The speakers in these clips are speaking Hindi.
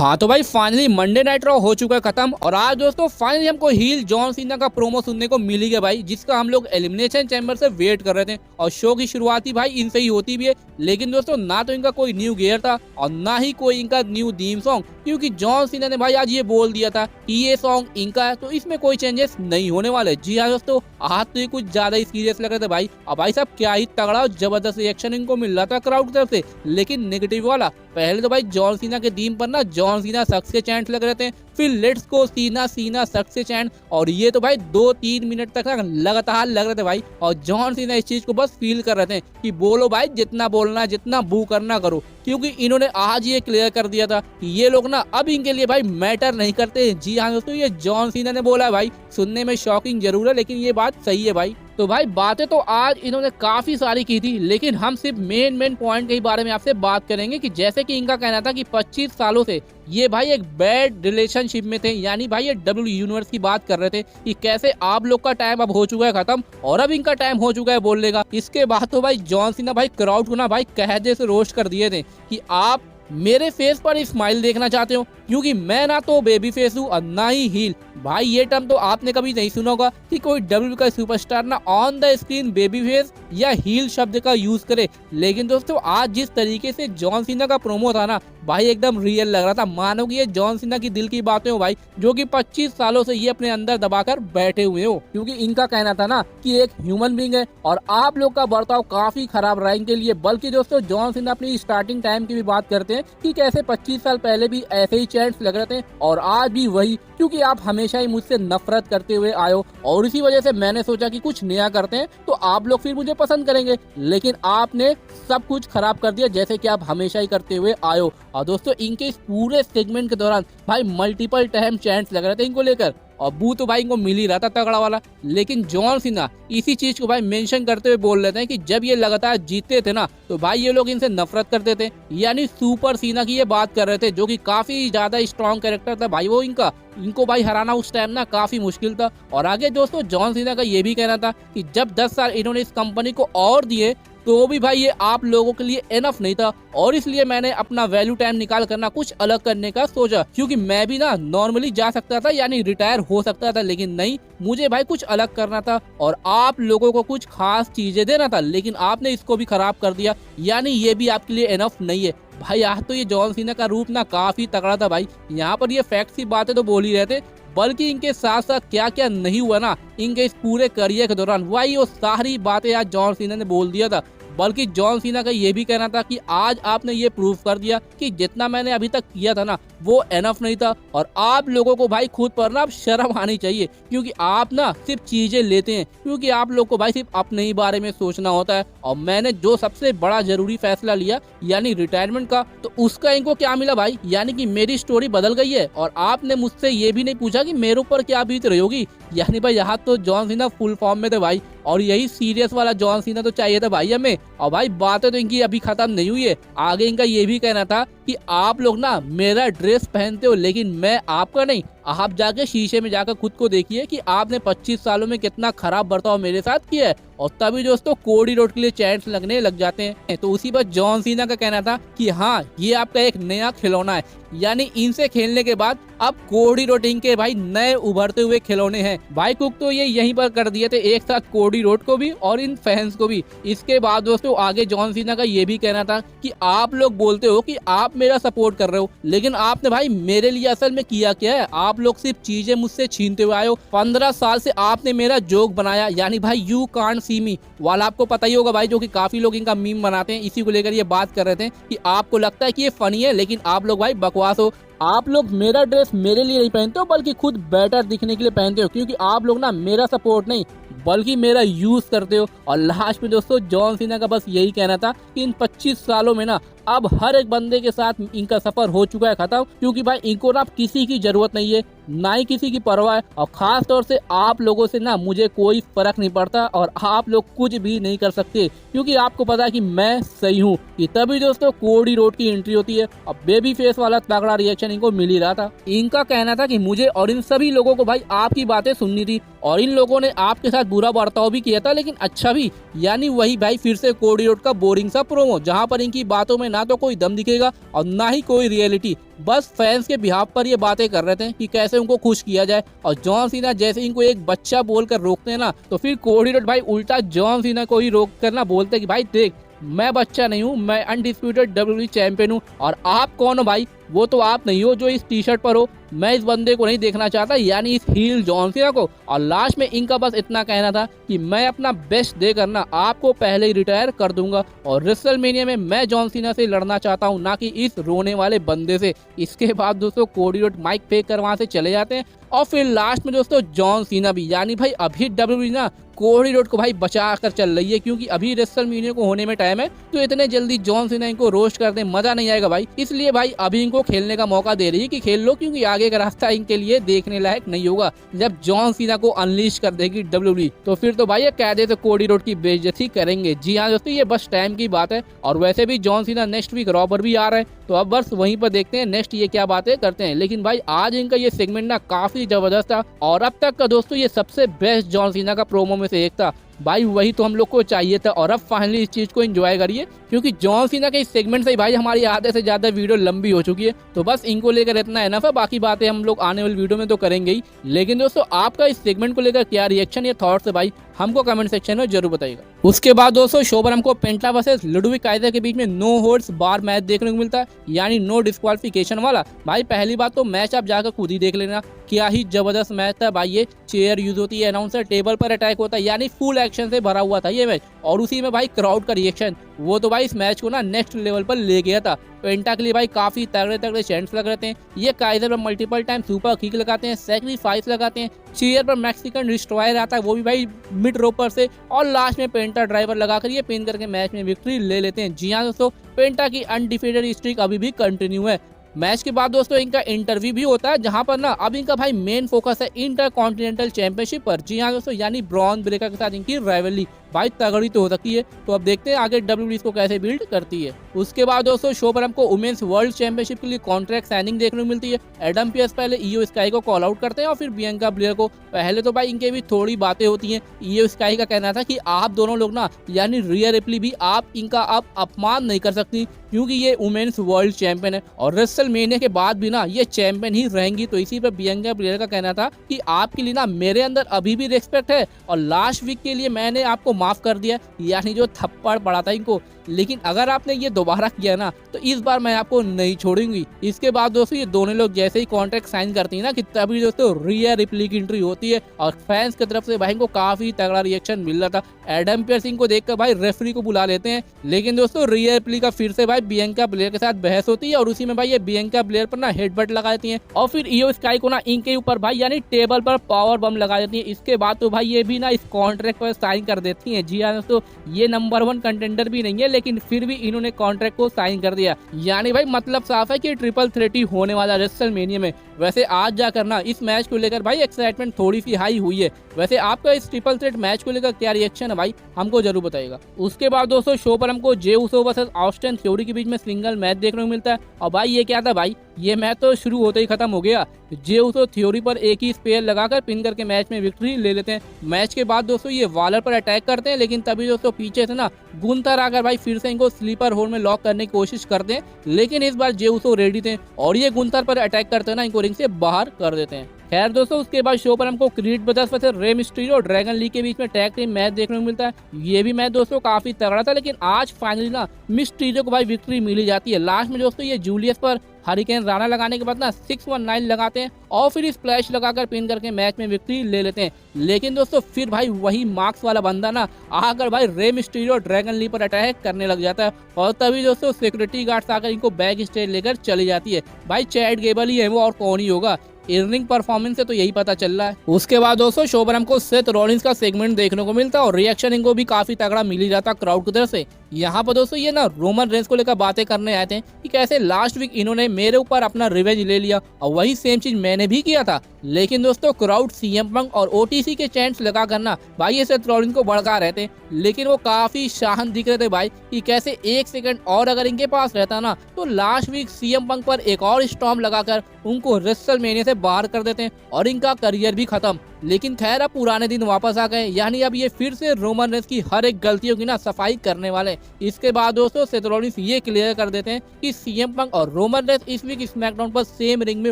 हाँ तो भाई फाइनली मंडे नाइट रॉ हो चुका है खत्म और आज दोस्तों फाइनली हमको हील जॉन सीना का प्रोमो सुनने को मिल ही गया भाई, जिसका हम लोग एलिमिनेशन चैम्बर से वेट कर रहे थे। और शो की शुरुआत ही भाई इनसे ही होती भी है, लेकिन दोस्तों ना तो इनका कोई न्यू गियर था और ना ही कोई इनका न्यू थीम सॉन्ग, क्योंकि जॉन सीना ने भाई आज ये बोल दिया था कि ये सॉन्ग इनका है तो इसमें कोई चेंजेस नहीं होने वाले। जी हाँ दोस्तों, आज तो ये कुछ ज्यादा ही सीरियस लग रहे थे भाई। और भाई साहब क्या ही तगड़ा और जबरदस्त रिएक्शन इनको मिल रहा था क्राउड की तरफ से, लेकिन नेगेटिव वाला। पहले तो भाई जॉन सीना के थीम पर ना जॉन सीना सक्स के चैंट लग रहे थे, फिर लेट्स गो सीना सीना सक्स के चैंट, और ये तो भाई 2-3 मिनट तक लगातार लग रहे थे भाई। और जॉन सीना इस चीज को बस फील कर रहे थे कि बोलो भाई, जितना बोलना जितना बू करना करो, क्योंकि इन्होंने आज ये क्लियर कर दिया था कि ये लोग ना अब इनके लिए भाई मैटर नहीं करते। जी हाँ दोस्तों, ये जॉन सीना ने बोला है भाई। सुनने में शॉकिंग जरूर है, लेकिन ये बात सही है भाई। तो भाई बातें तो आज इन्होंने काफी सारी की थी, लेकिन हम सिर्फ मेन पॉइंट के बारे में आपसे बात करेंगे कि जैसे कि इनका कहना था कि 25 सालों से ये भाई एक बैड रिलेशनशिप में थे, यानी भाई ये डब्ल्यू यूनिवर्स की बात कर रहे थे कि कैसे आप लोग का टाइम अब हो चुका है खत्म और अब इनका टाइम हो चुका है बोलने का। इसके बाद तो भाई जॉन सीना भाई क्राउड को ना भाई कहजे से रोस्ट कर दिए थे कि आप मेरे फेस पर स्माइल देखना चाहते हो, क्योंकि मैं ना तो बेबी फेस हूँ और ना ही हील। भाई ये टर्म तो आपने कभी नहीं सुना होगा कि कोई डब्ल्यू का सुपरस्टार ना on the screen baby face या हील शब्द का यूज करे। लेकिन दोस्तों आज जिस तरीके से जॉन सीना का प्रोमो था ना भाई, एकदम रियल लग रहा था, मानो कि ये जॉन सीना की दिल की बातें हो भाई, जो कि 25 सालों से ये अपने अंदर दबाकर बैठे हुए हो। क्योंकि इनका कहना था ना कि एक ह्यूमन बीइंग है और आप लोग का बर्ताव काफी खराब रहा इनके लिए। बल्कि दोस्तों जॉन सीना अपनी स्टार्टिंग टाइम की भी बात करते हैं कि कैसे 25 साल पहले भी ऐसे ही चैंट्स लग रहे थे और आज भी वही, क्योंकि आप हमेशा ही मुझसे नफरत करते हुए आए हो और इसी वजह से मैंने सोचा कि कुछ नया करते हैं तो आप लोग फिर मुझे पसंद करेंगे। लेकिन आपने सब कुछ खराब कर दिया, जैसे कि आप हमेशा ही करते हुए आए हो। और दोस्तों इनके इस पूरे सेगमेंट के दौरान भाई मल्टीपल टाइम चैंट्स लग रहे थे इनको लेकर, और बू तो भाई इनको मिल ही रहा था तगड़ा वाला। लेकिन जॉन सीना इसी चीज को भाई मेंशन करते हुए बोल रहे थे कि जब ये लगातार जीतते थे ना तो भाई ये लोग इनसे नफरत करते थे, यानी सुपर सीना की ये बात कर रहे थे, जो कि काफी ज्यादा स्ट्रॉन्ग कैरेक्टर था भाई वो इनका। इनको भाई हराना उस टाइम ना काफी मुश्किल था। और आगे दोस्तों जॉन सीना का ये भी कहना था कि जब 10 साल इन्होंने इस कंपनी को और दिए तो भी भाई ये आप लोगों के लिए एनफ नहीं था, और इसलिए मैंने अपना वैल्यू टाइम निकाल करना कुछ अलग करने का सोचा, क्योंकि मैं भी ना नॉर्मली जा सकता था यानी रिटायर हो सकता था, लेकिन नहीं, मुझे भाई कुछ अलग करना था और आप लोगों को कुछ खास चीजें देना था। लेकिन आपने इसको भी खराब कर दिया, यानी ये भी आपके लिए एनफ नहीं है भाई। आज तो ये जॉन सीना का रूप ना काफी तगड़ा था भाई। यहाँ पर ये फैक्ट्स की बातें तो बोल ही रहे थे, बल्कि इनके साथ साथ क्या क्या नहीं हुआ ना इनके इस पूरे करियर के दौरान, वही वो सारी बातें आज जॉन सीना ने बोल दिया था। बल्कि जॉन सीना का ये भी कहना था कि आज आपने ये प्रूव कर दिया कि जितना मैंने अभी तक किया था ना वो एनफ नहीं था, और आप लोगों को भाई खुद पर ना शर्म आनी चाहिए, क्योंकि आप ना सिर्फ चीजें लेते हैं, क्योंकि आप लोग को भाई सिर्फ अपने ही बारे में सोचना होता है। और मैंने जो सबसे बड़ा जरूरी फैसला लिया यानी रिटायरमेंट का, तो उसका इनको क्या मिला भाई, यानी कि मेरी स्टोरी बदल गई है। और आपने मुझसे ये भी नहीं पूछा कि मेरे ऊपर क्या बीत रही होगी, यानी भाई यहाँ तो जॉन सीना फुल फॉर्म में थे भाई, और यही सीरियस वाला जॉन सीना तो चाहिए था भाई हमें। और भाई बातें तो इनकी अभी खत्म नहीं हुई है, आगे इनका ये भी कहना था कि आप लोग ना मेरा ड्रेस पहनते हो लेकिन मैं आपका नहीं। आप जाके शीशे में जाकर खुद को देखिए कि आपने 25 सालों में कितना खराब बर्ताव मेरे साथ किया है। और तभी दोस्तों कोडी रोड के लिए चैंट्स लगने लग जाते हैं। तो उसी पर जॉन सीना का कहना था कि हाँ ये आपका एक नया खिलौना है, यानी इनसे खेलने के बाद अब कोडी रोड इनके भाई नए उभरते हुए खिलौने हैं। भाई कुक तो ये यहीं पर कर दिए थे एक साथ, कोडी रोड को भी और इन फैंस को भी। इसके बाद दोस्तों आगे जॉन सीना का ये भी कहना था कि आप लोग बोलते हो कि आप मेरा सपोर्ट कर रहे हो, लेकिन आपने भाई मेरे लिए असल में किया क्या है, आप लोग सिर्फ चीजें मुझसे छीनते हुए आए हो। 15 साल से आपने मेरा जोक बनाया, यानी भाई यू कांट सी मी वाला, आपको पता ही होगा भाई, जो कि काफी लोग इनका मीम बनाते हैं। इसी को लेकर ये बात कर रहे थे कि आपको लगता है कि ये फनी है, लेकिन आप लोग भाई बकवास हो। आप लोग मेरा ड्रेस मेरे लिए नहीं पहनते हो, बल्कि खुद बेटर दिखने के लिए पहनते हो, क्योंकि आप लोग ना मेरा सपोर्ट नहीं बल्कि मेरा यूज करते हो। और लास्ट में दोस्तों जॉन सीना का बस यही कहना था कि इन 25 सालों में ना अब हर एक बंदे के साथ इनका सफर हो चुका है खत्म, क्योंकि भाई इनको ना किसी की जरूरत नहीं है, ना ही किसी की परवाह है, और खास तौर से आप लोगों से ना मुझे कोई फर्क नहीं पड़ता और आप लोग कुछ भी नहीं कर सकते, क्योंकि आपको पता है कि मैं सही हूँ। कि तभी दोस्तों कोडी रोड की एंट्री होती है और बेबी फेस वाला तगड़ा रिएक्शन इनको मिल ही रहा था। इनका कहना था कि मुझे और इन सभी लोगों को भाई आपकी बातें सुननी थी, और इन लोगों ने आपके साथ बुरा बर्ताव भी किया था, लेकिन अच्छा भी, यानी वही भाई फिर से कोडी रोड का बोरिंग सा प्रोमो, जहाँ पर इनकी बातों में ना ना तो कोई दम दिखेगा और ना ही कोई रियलिटी। बस फैंस के बिहाफ पर ये बातें कर रहे थे कि कैसे उनको खुश किया जाए। और जॉन सीना जैसे इनको एक बच्चा बोलकर रोकते हैं ना, तो फिर कोडी रोड भाई उल्टा जॉन सीना को ही रोक कर ना बोलते कि भाई देख, मैं बच्चा नहीं हूँ, मैं अनडिस्प्यूटेड WWE चैंपियन हूँ और आप कौन हो भाई, वो तो आप नहीं हो जो इस टी शर्ट पर हो। मैं इस बंदे को नहीं देखना चाहता, यानी इस हील जॉन सीना को। और लास्ट में इनका बस इतना कहना था कि मैं अपना बेस्ट देकर ना आपको पहले ही रिटायर कर दूंगा और रेसलमेनिया में मैं जॉन सीना से लड़ना चाहता हूं, ना कि इस रोने वाले बंदे से। इसके बाद दोस्तों कोडी रोड माइक फेंक कर वहां से चले जाते हैं और फिर लास्ट में दोस्तों जॉन सीना भी, यानी भाई अभी WWE ना कोडी रोड को भाई बचा कर चल रही है, क्योंकि अभी रेसलमेनिया को होने में टाइम है। तो इतने जल्दी जॉन सीना इनको रोस्ट कर दे मजा नहीं आएगा भाई, इसलिए भाई अभी इनको खेलने का मौका दे रही है कि खेल लो, क्योंकि आगे का रास्ता इनके लिए देखने लायक नहीं होगा। जब जॉन सीना को अनलीश कर देगी WWE, तो फिर तो भाई ये कायदे से कोडी रोड की बेइज्जती करेंगे। जी हाँ दोस्तों, ये बस टाइम की बात है। और वैसे भी John Cena next week raw पर भी आ रहा है, तो अब बस वहीं पर देखते हैं नेक्स्ट ये क्या बातें करते हैं। लेकिन भाई आज इनका ये सेगमेंट ना काफी जबरदस्त था और अब तक का दोस्तों ये सबसे बेस्ट जॉन सीना का प्रोमो में से एक था। भाई वही तो हम लोग को चाहिए था और अब फाइनली इस चीज को एंजॉय करिए, क्योंकि जॉन सीना के इस सेगमेंट से भाई हमारी आधे से ज्यादा वीडियो लंबी हो चुकी है। तो बस इनको लेकर इतना एनफ है, बाकी बातें हम लोग आने वाली वीडियो में तो करेंगे ही। लेकिन दोस्तों आपका इस सेगमेंट को लेकर क्या रिएक्शन या थॉट्स है भाई, हमको कमेंट सेक्शन में जरूर बताइएगा। उसके बाद दोस्तों शो पर हमको पेंटा वर्सेस लुडविक काइजर के बीच में नो होल्ड्स बार मैच देखने को मिलता है, यानी नो डिस्क्वालिफिकेशन वाला। भाई पहली बात तो मैच आप जाकर खुद ही देख लेना, क्या ही जबरदस्त मैच था भाई। ये चेयर यूज होती है, अनाउंसर टेबल पर अटैक होता है, यानी फुल एक्शन से भरा हुआ था ये मैच। और उसी में भाई क्राउड का रिएक्शन, वो तो भाई इस मैच को ना नेक्स्ट लेवल पर ले गया था। पेंटा के लिए भाई काफी तगड़े तगड़े चैंट्स लग रहे थे। ये काइजर पर मल्टीपल टाइम सुपर किक लगाते हैं, सैक्रिफाइस लगाते हैं, चेयर पर मैक्सिकन डिस्ट्रॉयर आता है, वो भी भाई मिड रोपर से, और लास्ट में पेंटा ड्राइवर लगाकर ये पिन करके मैच में विक्ट्री ले लेते हैं। जी हाँ दोस्तों, पेंटा की अनडिफीटेड स्ट्रीक अभी भी कंटिन्यू है। मैच के बाद दोस्तों इनका इंटरव्यू भी होता है, जहां पर ना अब इनका भाई मेन फोकस है इंटर कॉन्टिनेंटल चैंपियनशिप पर। जी हाँ दोस्तों, यानी ब्रॉन ब्रेकर के साथ इनकी राइवलरी भाई तगड़ी तो हो सकती है। तो अब देखते हैं आगे WWE इसको कैसे बिल्ड करती है। उसके बाद दोस्तों शो पर हमको वुमेन्स वर्ल्ड चैंपियनशिप के लिए कॉन्ट्रैक्ट साइनिंग देखने को मिलती है। एडम पियर्स पहले ईओ स्काई को कॉल आउट करते हैं और फिर बियंका ब्लेयर को। पहले तो भाई इनके भी थोड़ी बातें होती हैं। ईओ स्काई का कहना था कि आप दोनों लोग ना, यानी रिया रिप्ली भी, आप इनका आप अपमान नहीं कर सकती, क्योंकि ये वुमेन्स वर्ल्ड चैंपियन है और रेसलमेनिया के बाद भी ना ये चैंपियन ही रहेंगी। तो इसी पर बियंका ब्लेयर का कहना था कि आपके लिए ना मेरे अंदर अभी भी रिस्पेक्ट है और लास्ट वीक के लिए मैंने आपको माफ कर दिया, यानी जो थप्पड़ पड़ा था इनको, लेकिन अगर आपने ये दोबारा किया ना तो इस बार मैं आपको नहीं छोड़ूंगी। इसके बाद दोस्तों ये दोनों लोग जैसे ही कॉन्ट्रैक्ट साइन करती है ना, कि तभी दोस्तों रिया रिप्ली की एंट्री होती है और फैंस की तरफ से भाई को काफी तगड़ा रिएक्शन मिल रहा था। एडम पियर्स को देखकर भाई रेफरी को बुला लेते हैं, लेकिन दोस्तों रिया रिप्ली का फिर से भाई बियंका ब्लेयर के साथ बहस होती है और उसी में भाई ये बियंका ब्लेयर पर ना हेडबट लगा देती है और फिर ईओ स्काई को ना इनके ऊपर भाई यानी टेबल पर पावर बम लगा देती है। इसके बाद तो भाई ये भी ना इस कॉन्ट्रैक्ट पर साइन कर देती है। जी हाँ दोस्तों, ये नंबर 1 कंटेंडर भी नहीं है, लेकिन फिर भी इन्होंने कॉन्ट्रैक्ट को साइन कर दिया, यानी भाई मतलब साफ है कि ट्रिपल थ्रेट ही होने वाला रेसलमेनिया में। वैसे आज जाकर ना इस मैच को लेकर भाई एक्साइटमेंट थोड़ी सी हाई हुई है। वैसे आपका इस ट्रिपल थ्रेट मैच को लेकर क्या रिएक्शन है भाई, हमको जरूर बताइएगा। उसके बाद दोस्तों शो पर हमको जे उसो वर्सेस ऑस्टिन थ्योरी के बीच में सिंगल मैच देखने को मिलता है और भाई ये क्या था भाई, ये मैच तो शुरू होते ही खत्म हो गया। जे उसो थ्योरी पर एक ही स्पेयर लगाकर पिन करके मैच में विक्ट्री ले लेते हैं। मैच के बाद दोस्तों ये वालर पर अटैक करते हैं, लेकिन तभी दोस्तों पीछे से ना गुंथर आकर भाई फिर से इनको स्लीपर होल्ड में लॉक करने की कोशिश करते हैं, लेकिन इस बार जे उसो रेडी थे और ये गुंथर पर अटैक करते हैं ना, इनको रिंग से बाहर कर देते हैं। खैर दोस्तों, उसके बाद शो पर हमको creed brothers versus Rey Mysterio और ड्रैगन ली के बीच में टैग टीम मैच देखने को मिलता है। ये भी मैच दोस्तों काफी तगड़ा था, लेकिन आज फाइनली ना मिस्टीरियो को भाई विक्ट्री मिली जाती है। लास्ट में दोस्तों ये जूलियस पर हरिकेन राणा लगाने के बाद ना 619 लगाते हैं और फिर स्प्लैश लगाकर पिन करके मैच में विक्ट्री ले लेते हैं। लेकिन दोस्तों फिर भाई वही मार्क्स वाला बंदा ना आकर भाई रे मिस्टीरियो ड्रैगन ली पर अटैक करने लग जाता है और तभी दोस्तों सिक्योरिटी गार्ड्स आकर इनको बैक स्टेज लेकर चली जाती है। भाई चैट गेबल ही है वो, और कौन ही होगा। इर्निंग परफॉर्मेंस से तो यही पता चल रहा है। उसके बाद दोस्तों शो पर हमको सेथ रॉलिंस का सेगमेंट देखने को मिलता है और रिएक्शन इनको भी काफी तगड़ा मिल ही जाता क्राउड की तरफ से। यहाँ पर दोस्तों ये ना रोमन रेंस को लेकर बातें करने आए थे कि कैसे लास्ट वीक इन्होंने मेरे ऊपर अपना रिवेंज ले लिया और वही सेम चीज मैंने भी किया था। लेकिन दोस्तों क्राउड सीएम पंक और ओटीसी के चैंट्स लगा करना भाई ये सेथ रॉलिंस को भड़का रहे थे, लेकिन वो काफी शांत दिख रहे थे भाई कि कैसे एक सेकंड और अगर इनके पास रहता ना तो लास्ट वीक सीएम पंक पर एक और स्टॉर्म लगाकर उनको रेसलमेनिया से बाहर कर देते हैं और इनका करियर भी खत्म। लेकिन खैर अब पुराने दिन वापस आ गए, यानी अब ये फिर से रोमन रेंस की हर एक गलतियों की ना सफाई करने वाले। इसके बाद दोस्तों सेथ रॉलिंस ये क्लियर कर देते हैं कि सीएम पंक और रोमन रेंस इस वीक स्मैकडाउन पर सेम रिंग में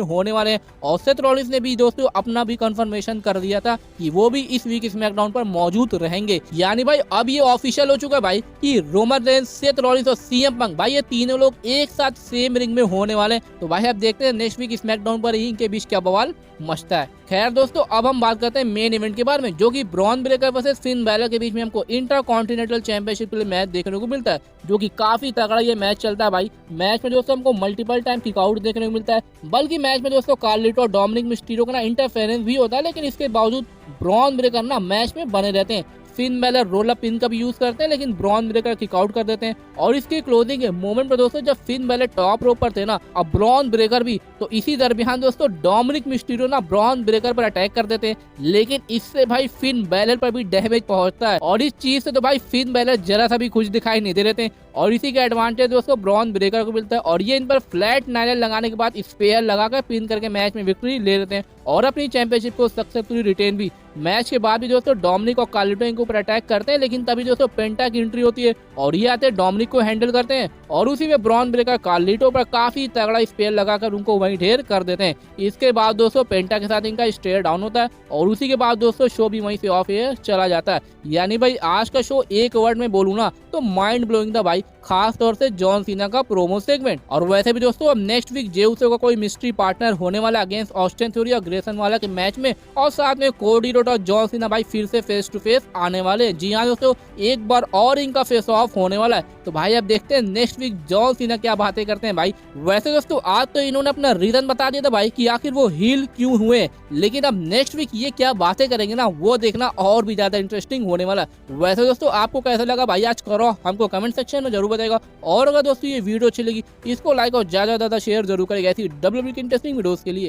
होने वाले हैं, और सेथ रॉलिंस ने भी दोस्तों अपना भी कंफर्मेशन कर दिया था कि वो भी इस वीक स्मैकडाउन पर मौजूद रहेंगे। यानी भाई अब ये ऑफिशियल हो चुका है भाई कि रोमन रेंस, सेथ रॉलिंस और सीएम पंक भाई ये तीनों लोग एक साथ सेम रिंग में होने वाले हैं। तो भाई अब देखते हैं नेक्स्ट वीक स्मैकडाउन पर इनके बीच क्या बवाल मचता है। खैर दोस्तों अब हम बात करते हैं मेन इवेंट के बारे में, जो कि Bron Breakker versus Finn Balor के बीच में हमको इंटरकॉन्टिनेंटल चैंपियनशिप के लिए मैच देखने को मिलता है, जो कि काफी तगड़ा ये मैच चलता है भाई। मैच में दोस्तों हमको मल्टीपल टाइम किक आउट देखने को मिलता है, बल्कि मैच में दोस्तों कार्लिटो और डोमिनिक मिस्टीरियो का ना इंटरफेरेंस भी होता है, लेकिन इसके बावजूद ब्रॉन ब्रेकर ना मैच में बने रहते हैं। Finn Balor roll up pin का भी यूज करते हैं, लेकिन ब्रॉन ब्रेकर किक आउट कर देते हैं। और इसके क्लोजिंग मोमेंट पर दोस्तों जब फिन बैलर टॉप रोप पर थे ना, अब ब्रॉन ब्रेकर भी, तो इसी दरमियान दोस्तों डोमिनिक मिस्टीरियो ना ब्रॉन ब्रेकर पर अटैक कर देते हैं, लेकिन इससे भाई फिन बैलर पर भी डैमेज पहुंचता है। और इस चीज से तो भाई फिन बैलर जरा सा भी खुश दिखाई नहीं दे रहे थे, और इसी का एडवांटेज दोस्तों ब्रॉन ब्रेकर को मिलता है, और ये इन पर फ्लैट नाइलर लगाने के बाद स्पेयर लगाकर पिन करके मैच में विक्ट्री ले लेते हैं और अपनी चैंपियनशिप को सक्सेसफुली रिटेन भी। मैच के बाद भी दोस्तों डोमिनिक और कार्लिटो इनके ऊपर अटैक करते हैं, लेकिन तभी दोस्तों पेंटा की एंट्री होती है और ये आते हैं डोमिनिक को हैंडल करते हैं, और उसी में ब्रॉन ब्रेकर कार्लिटो पर काफी तगड़ा स्पेयर लगाकर उनको वहीं ढेर कर देते हैं। इसके बाद दोस्तों पेंटा के साथ इनका स्टेयर डाउन होता है, और उसी के बाद दोस्तों शो भी वहीं से ऑफ एयर चला जाता है। यानी भाई आज का शो एक वर्ड में बोलूँ ना तो माइंड ब्लोइंग था भाई, खास तौर से जॉन सीना का प्रोमो सेगमेंट। और वैसे भी दोस्तों अब नेक्स्ट वीक जे उसो का कोई मिस्ट्री पार्टनर होने वाला अगेंस्ट ऑस्टिन थ्योरी और ग्रेसन वाला के मैच में, और साथ में कोडी रोड और जॉन सीना भाई फिर से फेस टू फेस आने वाले हैं। जी हाँ दोस्तों, एक बार और इनका फेस ऑफ होने वाला है। तो भाई अब देखते हैं नेक्स्ट वीक जॉन सीना क्या बातें करते हैं भाई। वैसे दोस्तों आज तो इन्होंने अपना रीजन बता दिया था भाई कि आखिर वो हील क्यों हुए, लेकिन अब नेक्स्ट वीक ये क्या बातें करेंगे ना, वो देखना और भी ज्यादा इंटरेस्टिंग होने वाला है। वैसे दोस्तों आपको कैसा लगा भाई आज करो हमको कमेंट सेक्शन में जरूर बताएगा, और अगर दोस्तों ये वीडियो अच्छी लगी इसको लाइक और ज्यादा शेयर जरूर करेगा ऐसी डब्ल्यूडब्ल्यूई की इंटरेस्टिंग वीडियोस के लिए।